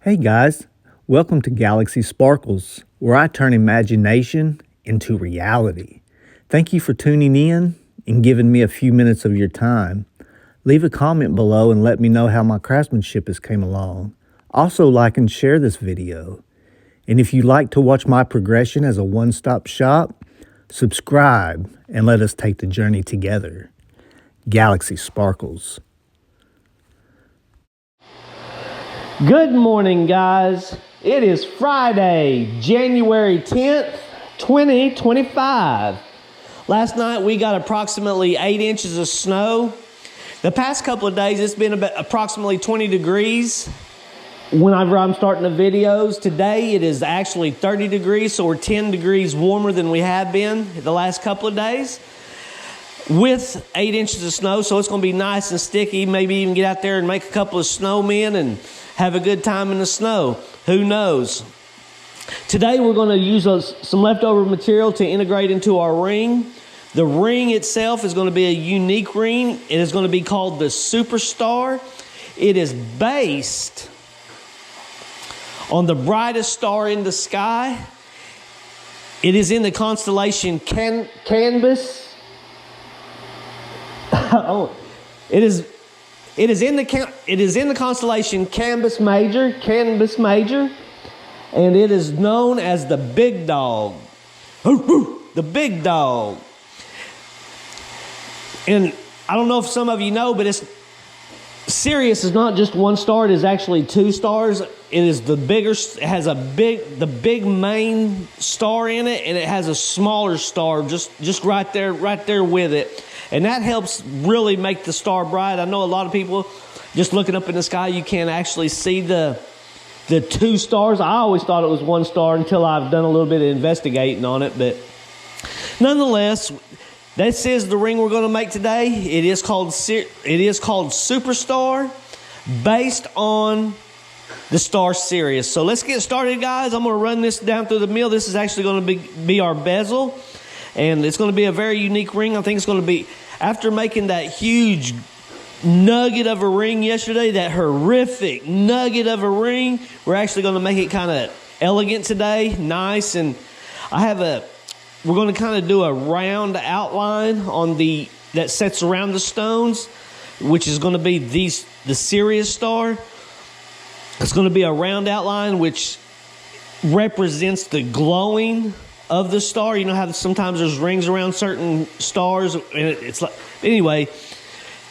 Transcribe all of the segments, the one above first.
Hey guys, welcome to Galaxy Sparkles, where I turn imagination into reality. Thank you for tuning in and giving me a few minutes of your time. Leave a comment below and let me know how my craftsmanship has came along. Also like and share this video. And if you'd like to watch my progression as a one-stop shop, subscribe and let us take the journey together. Galaxy Sparkles. Good morning, guys. It is Friday, January 10th, 2025. Last night we got approximately 8 inches of snow. The past couple of days it's been about approximately 20 degrees whenever I'm starting the videos. Today it is actually 30 degrees, so we're 10 degrees warmer than we have been the last couple of days with 8 inches of snow, so it's going to be nice and sticky. Maybe even get out there and make a couple of snowmen and have a good time in the snow. Who knows? Today we're going to use some leftover material to integrate into our ring. The ring itself is going to be a unique ring. It is going to be called the Superstar. It is based on the brightest star in the sky. It is in the constellation Canvas. It is in the constellation Canvas Major, and it is known as the Big Dog. The Big Dog. And I don't know if some of you know, but Sirius is not just one star, it is actually 2 stars. It is the bigger, it has the big main star in it, and it has a smaller star just right there with it. And that helps really make the star bright. I know a lot of people, just looking up in the sky, you can't actually see the 2 stars. I always thought it was 1 star until I've done a little bit of investigating on it. But nonetheless, this is the ring we're going to make today. It is called Superstar, based on the star Sirius. So let's get started, guys. I'm going to run this down through the mill. This is actually going to be our bezel. And it's going to be a very unique ring. I think it's going to be, after making that huge nugget of a ring yesterday, that horrific nugget of a ring, we're actually going to make it kind of elegant today, nice. And we're going to kind of do a round outline on that sets around the stones, which is going to be the Sirius star. It's going to be a round outline which represents the glowing of the star. You know how sometimes there's rings around certain stars, and it's like, anyway,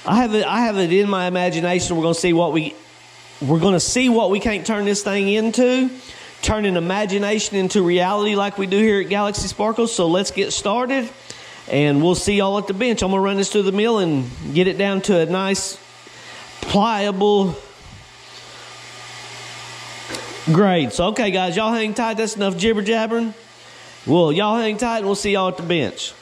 I have it in my imagination. We're going to see what we can't turn this thing into, turning imagination into reality like we do here at Galaxy Sparkles. So let's get started, and we'll see y'all at the bench. I'm going to run this through the mill and get it down to a nice, pliable grade. So, okay, guys, y'all hang tight. That's enough jibber-jabbering. Well, y'all hang tight, and we'll see y'all at the bench.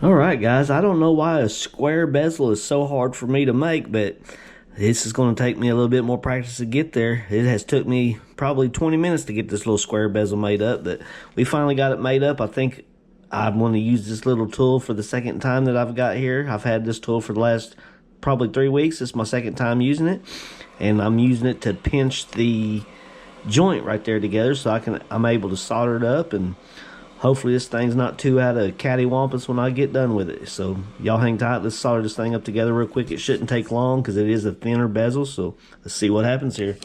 All right, guys, I don't know why a square bezel is so hard for me to make, but this is going to take me a little bit more practice to get there. It has took me probably 20 minutes to get this little square bezel made up, but we finally got it made up. I think I want to use this little tool for the second time that I've got here. I've had this tool for the last probably 3 weeks. It's my second time using it, and I'm using it to pinch the joint right there together so I'm able to solder it up, and hopefully this thing's not too out of cattywampus when I get done with it. So y'all hang tight. Let's solder this thing up together real quick. It shouldn't take long because it is a thinner bezel. So let's see what happens here.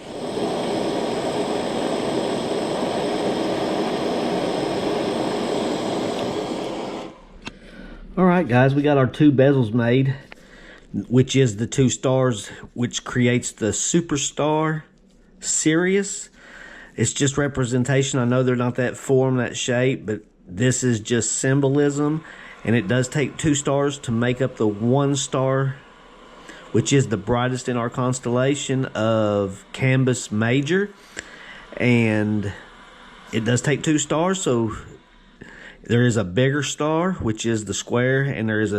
All right, guys, we got our 2 bezels made, which is the 2 stars, which creates the Superstar Sirius. It's just representation. I know they're not that form, that shape, but this is just symbolism. And it does take 2 stars to make up the 1 star, which is the brightest in our constellation of Canvas Major. And it does take 2 stars, so there is a bigger star, which is the square, and there is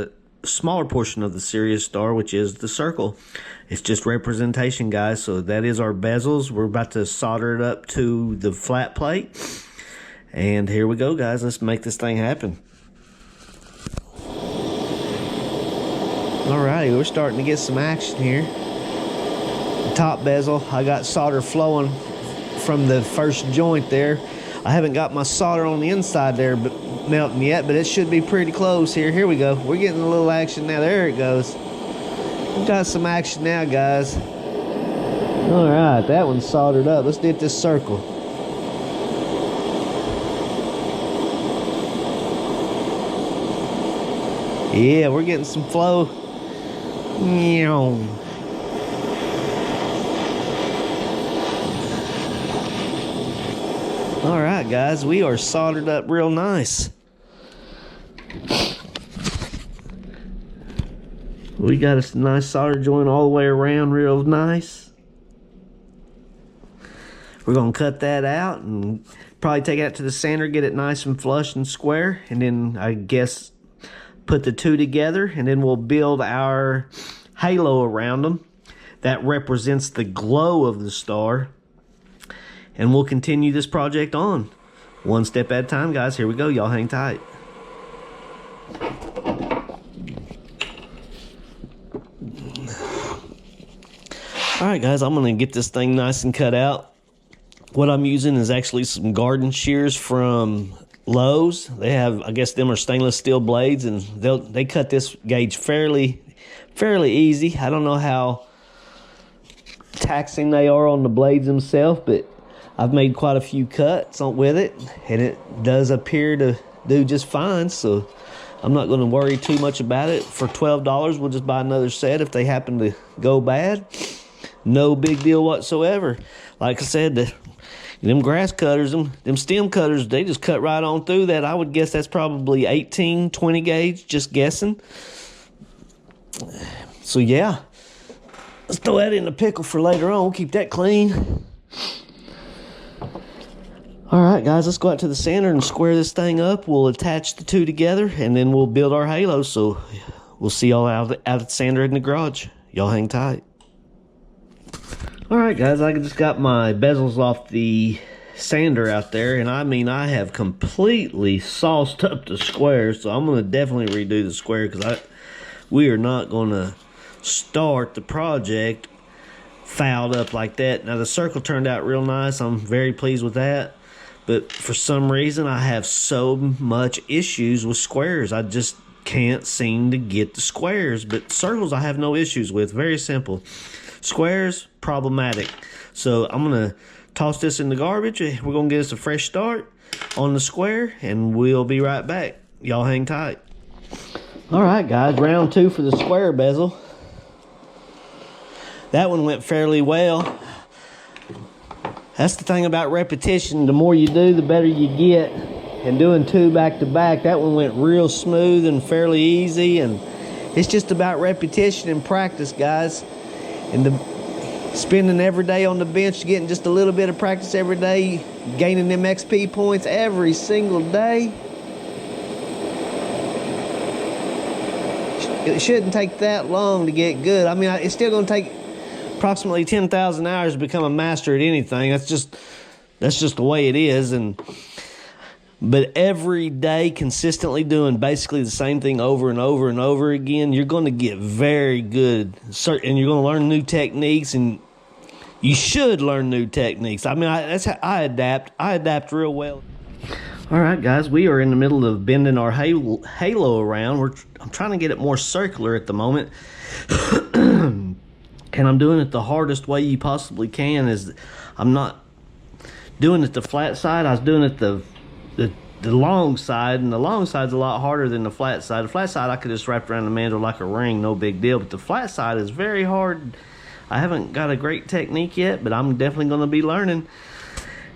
smaller portion of the Sirius star, which is the circle. It's just representation, guys. So that is our bezels. We're about to solder it up to the flat plate. And here we go, guys. Let's make this thing happen. Alrighty, we're starting to get some action here. The top bezel, I got solder flowing from the first joint there. I haven't got my solder on the inside there melting yet, but it should be pretty close here. Here we go. We're getting a little action now. There it goes. We've got some action now, guys. Alright, that one's soldered up. Let's get this circle. Yeah, we're getting some flow. All right, guys, we are soldered up real nice. We got a nice solder joint all the way around, real nice. We're gonna cut that out and probably take it out to the sander, get it nice and flush and square, and then I guess put the two together, and then we'll build our halo around them that represents the glow of the star, and we'll continue this project on one step at a time, guys. Here we go. Y'all hang tight. All right, guys, I'm gonna get this thing nice and cut out. What I'm using is actually some garden shears from Lowe's. They have, I guess them are stainless steel blades, and they cut this gauge fairly easy. I don't know how taxing they are on the blades themselves, but I've made quite a few cuts with it, and it does appear to do just fine, so I'm not going to worry too much about it. For $12, we'll just buy another set if they happen to go bad. No big deal whatsoever. Like I said, them grass cutters, them stem cutters, they just cut right on through that. I would guess that's probably 18, 20 gauge, just guessing. So yeah, let's throw that in the pickle for later on. We'll keep that clean. All right, guys, let's go out to the sander and square this thing up. We'll attach the two together, and then we'll build our halo. So we'll see y'all out of the sander in the garage. Y'all hang tight. All right, guys, I just got my bezels off the sander out there, and I mean, I have completely sauced up the squares, so I'm going to definitely redo the square, because we are not going to start the project fouled up like that. Now, the circle turned out real nice. I'm very pleased with that, but for some reason, I have so much issues with squares. I just can't seem to get the squares, but circles I have no issues with. Very simple. Squares, problematic. So I'm going to toss this in the garbage. We're going to get us a fresh start on the square, and we'll be right back. Y'all hang tight. All right, guys, round two for the square bezel. That one went fairly well. That's the thing about repetition. The more you do, the better you get. And doing two back to back, that one went real smooth and fairly easy. And it's just about repetition and practice, guys. And spending every day on the bench, getting just a little bit of practice every day, gaining them XP points every single day. It shouldn't take that long to get good. I mean, it's still going to take approximately 10,000 hours to become a master at anything. That's just the way it is. But every day, consistently doing basically the same thing over and over and over again, you're going to get very good. And you're going to learn new techniques, and you should learn new techniques. I mean, that's how I adapt. I adapt real well. All right, guys, we are in the middle of bending our halo around. I'm trying to get it more circular at the moment. And I'm doing it the hardest way you possibly can. I'm not doing it the flat side. I was doing it the long side, and the long side's a lot harder than the flat side. The flat side I could just wrap around the mandrel like a ring, no big deal. But the flat side is very hard. I haven't got a great technique yet, but I'm definitely going to be learning.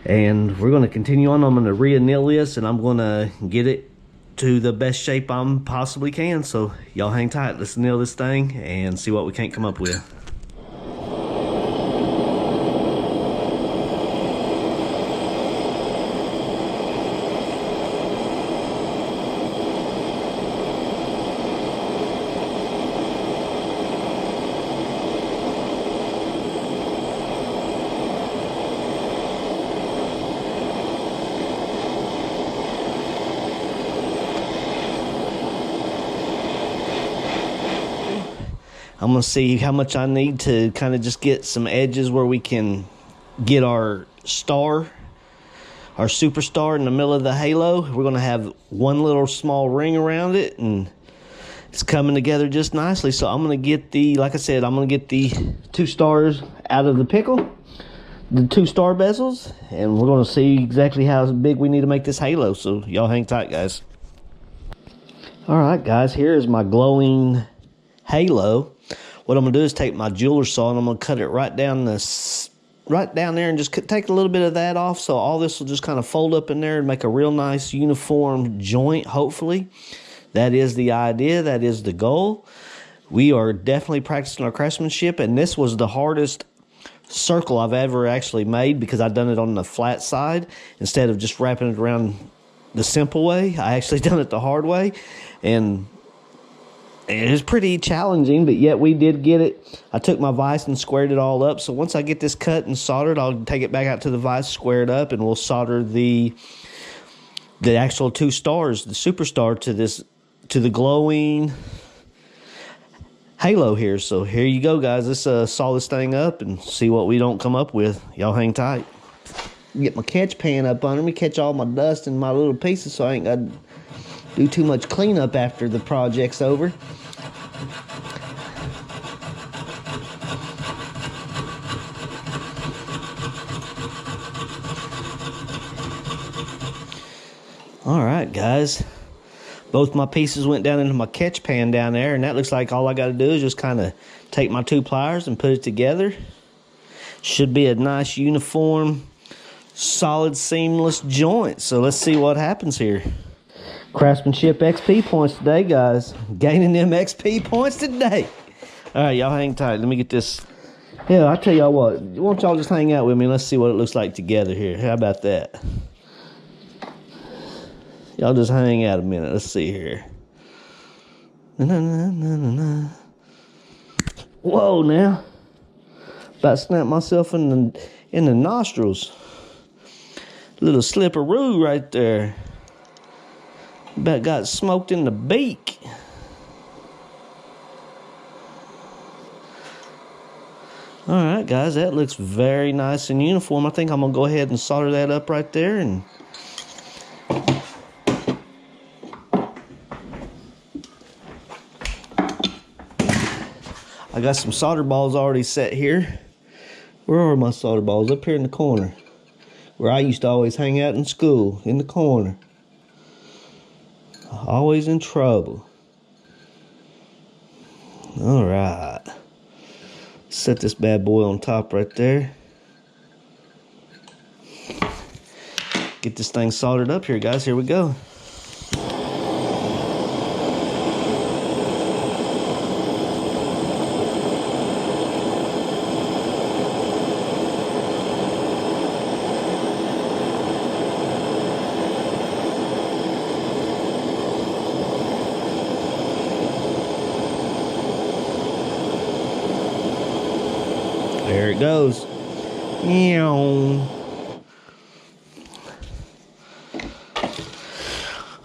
And we're going to continue on. I'm going to re-anneal this, and I'm going to get it to the best shape I possibly can. So y'all hang tight. Let's anneal this thing and see what we can't come up with. I'm going to see how much I need to kind of just get some edges where we can get our star, our superstar in the middle of the halo. We're going to have one little small ring around it, and it's coming together just nicely. So I'm going to get the, like I said, I'm going to get the 2 stars out of the pickle, the 2 star bezels, and we're going to see exactly how big we need to make this halo. So y'all hang tight, guys. All right, guys, here is my glowing halo. What I'm going to do is take my jeweler saw and I'm going to cut it right down there and just take a little bit of that off. So all this will just kind of fold up in there and make a real nice uniform joint, hopefully. That is the idea. That is the goal. We are definitely practicing our craftsmanship, and this was the hardest circle I've ever actually made because I've done it on the flat side instead of just wrapping it around the simple way. I actually done it the hard way, and it was pretty challenging, but yet we did get it. I took my vise and squared it all up. So once I get this cut and soldered, I'll take it back out to the vise, square it up, and we'll solder the actual 2 stars, the superstar, to the glowing halo here. So here you go, guys. Let's saw this thing up and see what we don't come up with. Y'all hang tight. Get my catch pan up under me, catch all my dust and my little pieces so I ain't got to do too much cleanup after the project's over. All right, guys. Both my pieces went down into my catch pan down there, and that looks like all I got to do is just kind of take my 2 pliers and put it together. Should be a nice, uniform, solid, seamless joint. So let's see what happens here. Craftsmanship XP points today, guys. Gaining them XP points today. All right, y'all hang tight. Let me get this. Yeah, I'll tell y'all what. Why don't y'all just hang out with me? Let's see what it looks like together here. How about that? Y'all just hang out a minute. Let's see here. Whoa, now. About to snap myself in the nostrils. Little slipperoo right there. About got smoked in the beak. All right, guys, that looks very nice and uniform. I think I'm going to go ahead and solder that up right there. And I got some solder balls already set here. Where are my solder balls? Up here in the corner, where I used to always hang out in school, in the corner. Always in trouble. All right. Set this bad boy on top right there. Get this thing soldered up here, guys. Here we go. There it goes.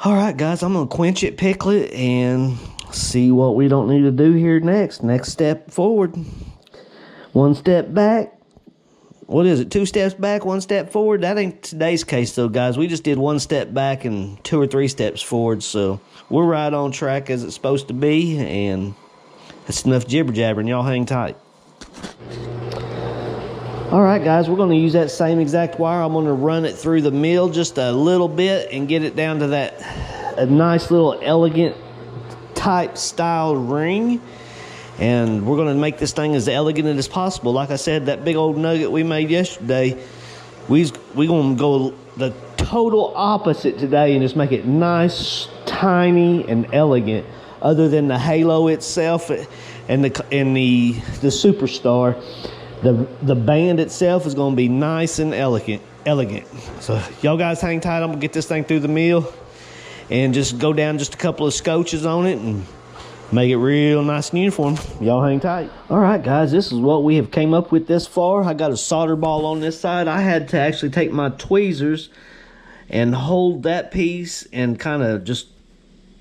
All right, guys, I'm going to quench it, pickle it, and see what we don't need to do here next. Next step forward. 1 step back. What is it? 2 steps back, 1 step forward? That ain't today's case, though, guys. We just did 1 step back and 2 or 3 steps forward, so we're right on track as it's supposed to be, and that's enough jibber-jabbering. Y'all hang tight. All right, guys, we're going to use that same exact wire. I'm going to run it through the mill just a little bit and get it down to a nice little elegant type style ring. And we're going to make this thing as elegant as possible. Like I said, that big old nugget we made yesterday, we're going to go the total opposite today and just make it nice, tiny, and elegant. Other than the halo itself and the superstar. The band itself is going to be nice and elegant. So y'all guys hang tight. I'm going to get this thing through the mill and just go down just a couple of scotches on it and make it real nice and uniform. Y'all hang tight. All right, guys, this is what we have came up with this far. I got a solder ball on this side. I had to actually take my tweezers and hold that piece and kind of just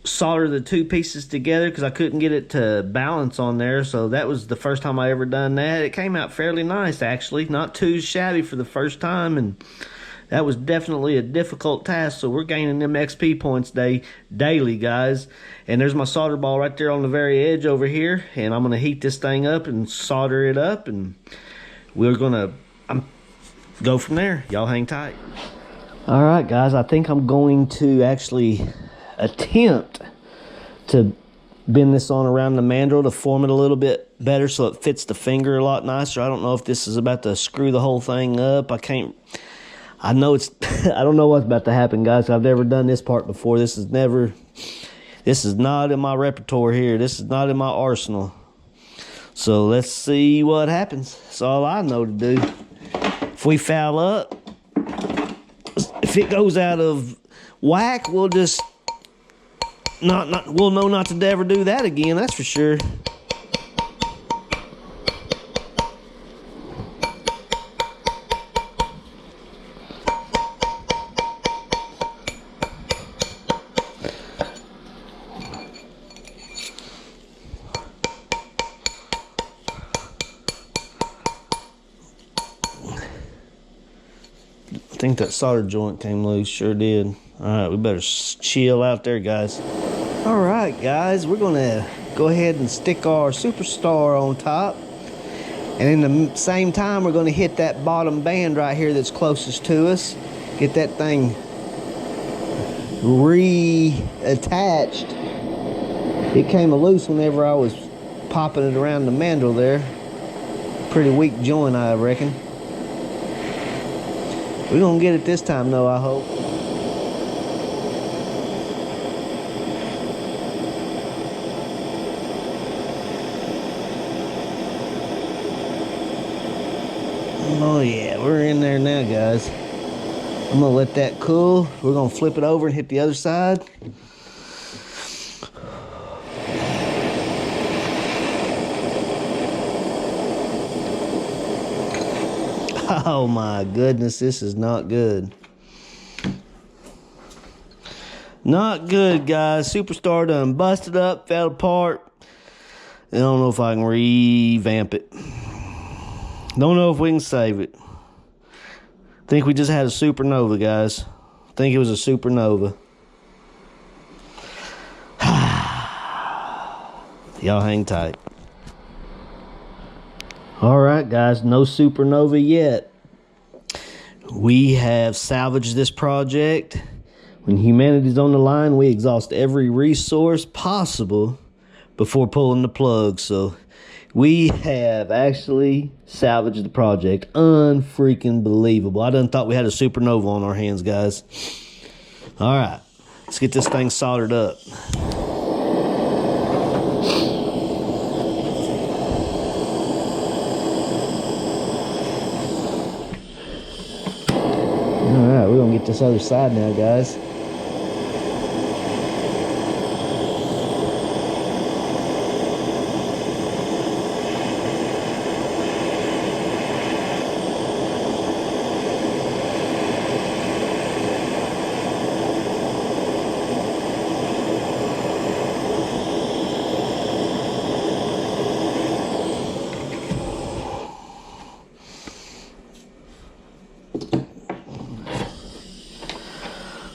solder the two pieces together because I couldn't get it to balance on there. So that was the first time I ever done that. It came out fairly nice, actually, not too shabby for the first time, and that was definitely a difficult task. So we're gaining them XP points daily, guys. And there's my solder ball right there on the very edge over here, and I'm gonna heat this thing up and solder it up, and we're gonna go from there. Y'all hang tight. All right, guys, I think I'm going to actually attempt to bend this on around the mandrel to form it a little bit better so it fits the finger a lot nicer. I don't know if this is about to screw the whole thing up. I know it's I don't know what's about to happen, guys. I've never done this part before. This is not in my repertoire here. This is not in my arsenal. So let's see what happens. That's all I know to do. If we foul up, if it goes out of whack, we'll just we'll know not to ever do that again, that's for sure. I think that solder joint came loose, sure did. All right, we better chill out there, guys. All right, guys, we're gonna go ahead and stick our Superstar on top. And in the same time, we're gonna hit that bottom band right here that's closest to us. Get that thing reattached. It came loose whenever I was popping it around the mandrel there. Pretty weak joint, I reckon. We're gonna get it this time though, I hope. Oh yeah, we're in there now, guys. I'm gonna let that cool. We're gonna flip it over and hit the other side. Oh my goodness, this is not good. Not good, guys. Superstar done busted up, fell apart. I don't know if I can revamp it. Don't know if we can save it. Think we just had a supernova, guys. Think it was a supernova. Y'all hang tight. All right, guys, no supernova yet. We have salvaged this project. When humanity's on the line, we exhaust every resource possible before pulling the plug. So we have actually salvaged the project. Unfreaking believable. I done thought we had a supernova on our hands, guys. All right, let's get this thing soldered up. All right, we're gonna get this other side now, guys.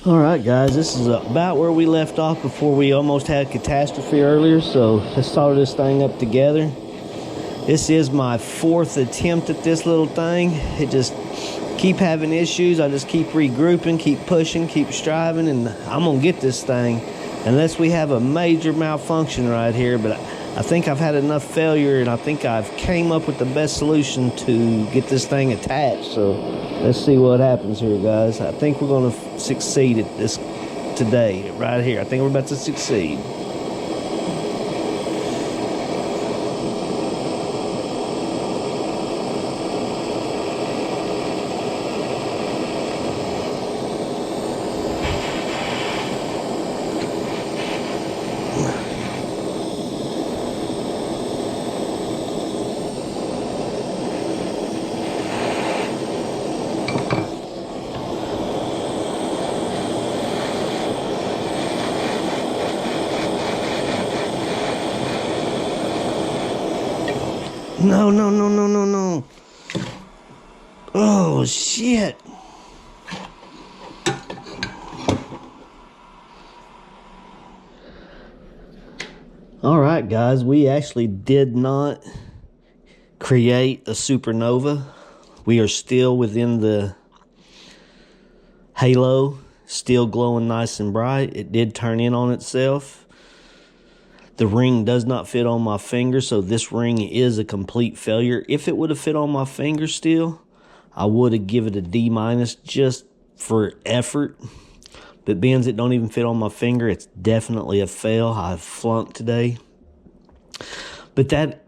All right, guys, this is about where we left off before we almost had a catastrophe earlier. So let's solder this thing up together. This is my 4th attempt at this little thing. It just keep having issues. I just keep regrouping, keep pushing, keep striving, and I'm gonna get this thing unless we have a major malfunction right here. But I think I've had enough failure, and I think I've came up with the best solution to get this thing attached. So let's see what happens here, guys. I think we're gonna succeed at this today, right here. I think we're about to succeed. No, no, no, no, no, no. Oh, shit. All right, guys, we actually did not create a supernova. We are still within the halo, still glowing nice and bright. It did turn in on itself. The ring does not fit on my finger, so this ring is a complete failure. If it would have fit on my finger still, I would have given it a D- just for effort. But being it don't even fit on my finger, it's definitely a fail. I flunked today. But that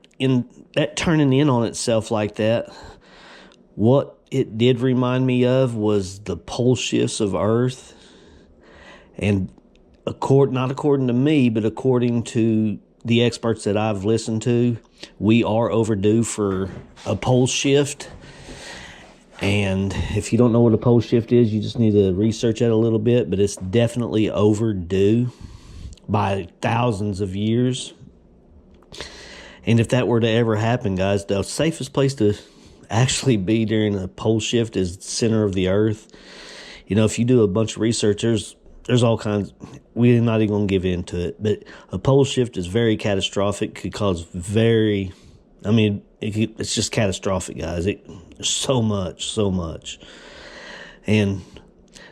turning in on itself like that, what it did remind me of was the pole shifts of Earth. And not according to me, but according to the experts that I've listened to, we are overdue for a pole shift. And if you don't know what a pole shift is, you just need to research it a little bit, but it's definitely overdue by thousands of years. And if that were to ever happen, guys, the safest place to actually be during a pole shift is the center of the Earth. You know, if you do a bunch of research, there's all kinds. We're not even going to give into it, but a pole shift is very catastrophic. Could cause it's just catastrophic, guys. There's so much. And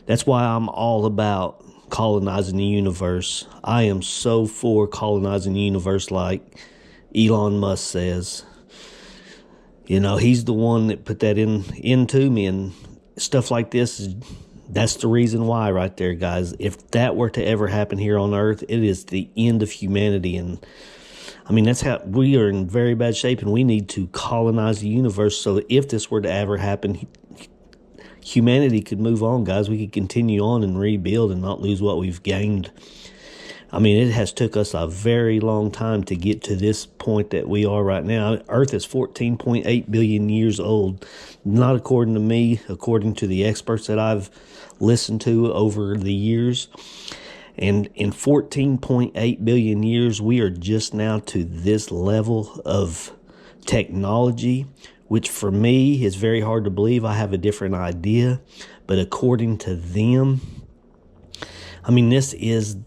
that's why I'm all about colonizing the universe. I am so for colonizing the universe like Elon Musk says. You know, he's the one that put that into me, and stuff like this that's the reason why right there, guys. If that were to ever happen here on Earth, it is the end of humanity. And I mean, that's how we are in very bad shape, and we need to colonize the universe so that if this were to ever happen, humanity could move on, guys. We could continue on and rebuild and not lose what we've gained. I mean, it has took us a very long time to get to this point that we are right now. Earth is 14.8 billion years old. Not according to me, according to the experts that I've listened to over the years. And in 14.8 billion years, we are just now to this level of technology, which for me is very hard to believe. I have a different idea. But according to them, I mean, this is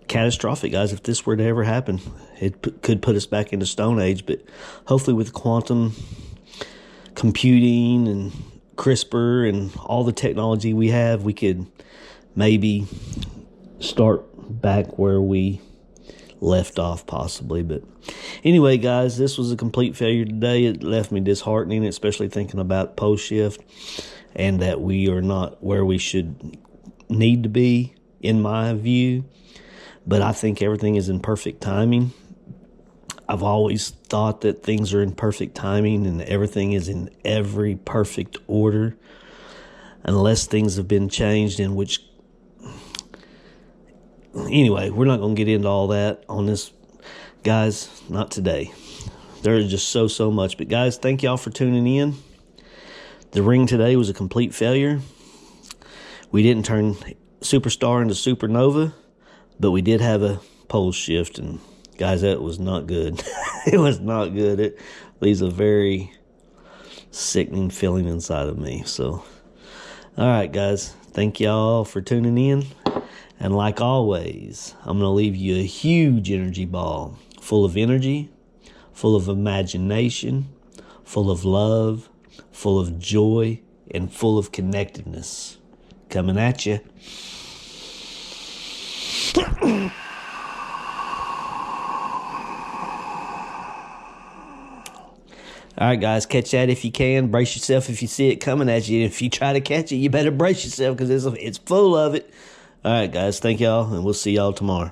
catastrophic, guys. If this were to ever happen, it could put us back into Stone Age. But hopefully with quantum computing and CRISPR and all the technology we have, we could maybe start back where we left off possibly. But anyway, guys, this was a complete failure today. It left me disheartening, especially thinking about post shift and that we are not where we need to be, in my view. But I think everything is in perfect timing. I've always thought that things are in perfect timing and everything is in every perfect order, unless things have been changed, in which, anyway, we're not going to get into all that on this, guys, not today. There's just so much. But guys, thank y'all for tuning in. The ring today was a complete failure. We didn't turn superstar into supernova, but we did have a pole shift, and guys, that was not good. It was not good. It leaves a very sickening feeling inside of me. So, all right, guys, thank y'all for tuning in. And like always, I'm going to leave you a huge energy ball, full of energy, full of imagination, full of love, full of joy, and full of connectedness. Coming at you. All right, guys, catch that if you can. Brace yourself if you see it coming at you. If you try to catch it, you better brace yourself because it's full of it. All right, guys, thank y'all, and we'll see y'all tomorrow.